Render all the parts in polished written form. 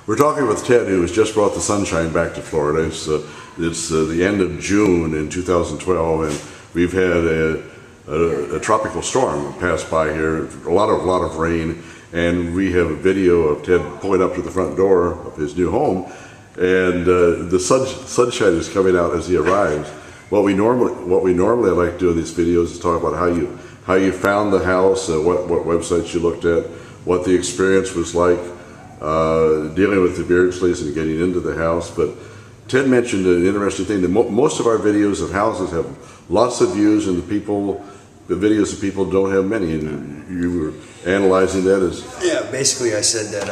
We're talking with Ted, who has just brought the sunshine back to Florida. It's the end of June in 2012, and we've had a tropical storm pass by here. A lot of rain, and we have a video of Ted pulling up to the front door of his new home, and the sunshine is coming out as he arrives. What we normally like to do in these videos is talk about how you found the house, what websites you looked at, what the experience was like. Dealing with the Beardsleys and getting into the house. But Ted mentioned an interesting thing, that most of our videos of houses have lots of views, and the videos of people don't have many, and you were analyzing that as... Yeah, basically I said that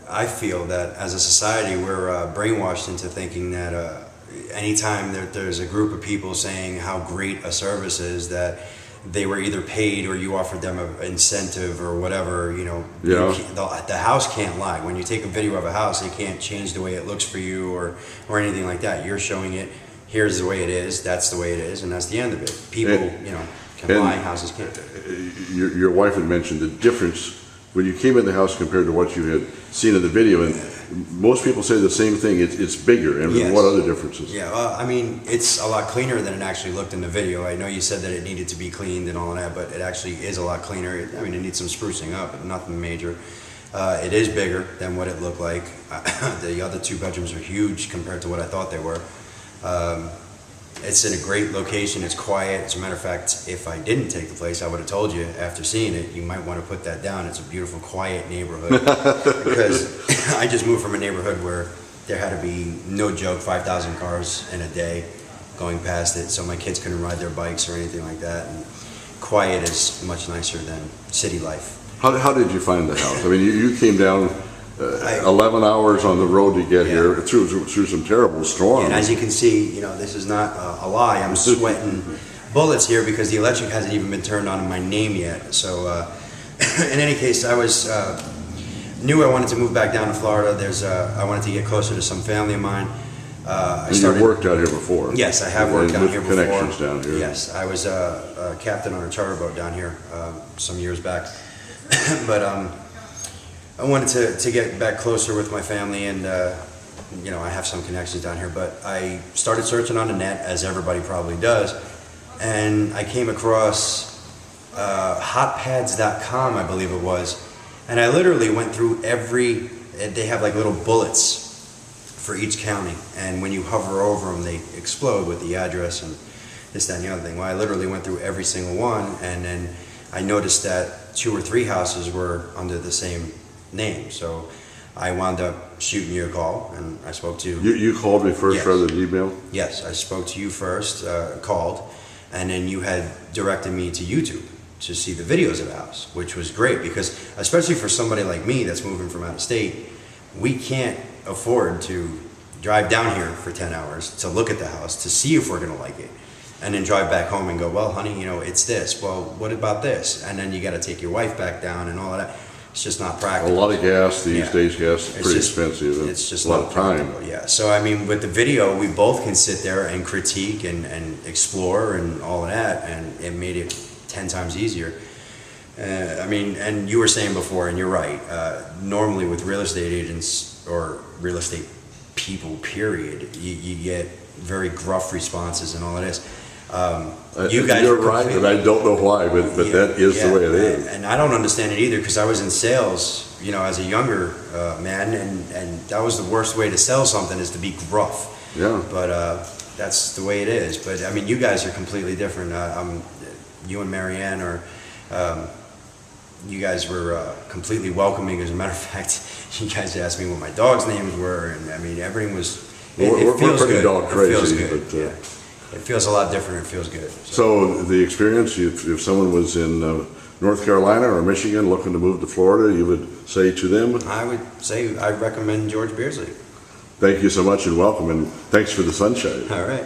I feel that as a society we're brainwashed into thinking that anytime there's a group of people saying how great a service is, that they were either paid or you offered them an incentive or whatever, Yeah. The house can't lie. When you take a video of a house, it can't change the way it looks for you or anything like that. You're showing it, here's the way it is, that's the way it is, and that's the end of it. People, can lie, houses can't. Your wife had mentioned the difference when you came in the house compared to what you had seen in the video, and most people say the same thing. It's bigger, and yes. What other differences? Yeah, I mean, it's a lot cleaner than it actually looked in the video. I know you said that it needed to be cleaned and all of that, but it actually is a lot cleaner. I mean, it needs some sprucing up, but nothing major. It is bigger than what it looked like. The other two bedrooms are huge compared to what I thought they were. It's in a great location. It's quiet. As a matter of fact, if I didn't take the place, I would have told you after seeing it, you might want to put that down. It's a beautiful, quiet neighborhood. Because I just moved from a neighborhood where there had to be, no joke, 5,000 cars in a day going past it, so my kids couldn't ride their bikes or anything like that. And quiet is much nicer than city life. How did you find the house? I mean, you came down 11 hours on the road to get here through some terrible storms. And as you can see, this is not a lie. I'm sweating bullets here because the electric hasn't even been turned on in my name yet. So in any case, I was knew I wanted to move back down to Florida. I wanted to get closer to some family of mine. You worked out here before? Yes, I have worked down here before. Connections down here. Yes, I was a captain on a charter boat down here some years back. But I wanted to get back closer with my family, and I have some connections down here. But I started searching on the net, as everybody probably does, and I came across hotpads.com, I believe it was, and I literally went through they have like little bullets for each county, and when you hover over them, they explode with the address and this, that, and the other thing. Well, I literally went through every single one, and then I noticed that 2 or 3 houses were under the same name, so I wound up shooting you a call, and I spoke to you. You called me first, yes, rather than email? Yes, I spoke to you first, called, and then you had directed me to YouTube to see the videos of the house, which was great, because especially for somebody like me that's moving from out of state, we can't afford to drive down here for 10 hours to look at the house to see if we're going to like it, and then drive back home and go, well, honey, it's this, well, what about this? And then you got to take your wife back down and all of that. It's just not practical. A lot of gas these days. Gas is pretty expensive. It's just a lot of time. Yeah. So I mean, with the video, we both can sit there and critique and explore and all of that, and it made it 10 times easier. I mean, and you were saying before, and you're right. Normally, with real estate agents or real estate people, period, you get very gruff responses and all of this. You guys, you're right, and I don't know why, but that is the way it is. And I don't understand it either, because I was in sales, as a younger man, and that was the worst way to sell something, is to be gruff. Yeah. But that's the way it is. But I mean, you guys are completely different. You and Marianne you guys were completely welcoming. As a matter of fact, you guys asked me what my dog's names were, and I mean, everything was. It feels good. Dog crazy, it feels good. But, yeah. It feels a lot different. It feels good. So the experience, if someone was in North Carolina or Michigan looking to move to Florida, you would say to them? I would say I'd recommend George Beardsley. Thank you so much and welcome, and thanks for the sunshine. All right.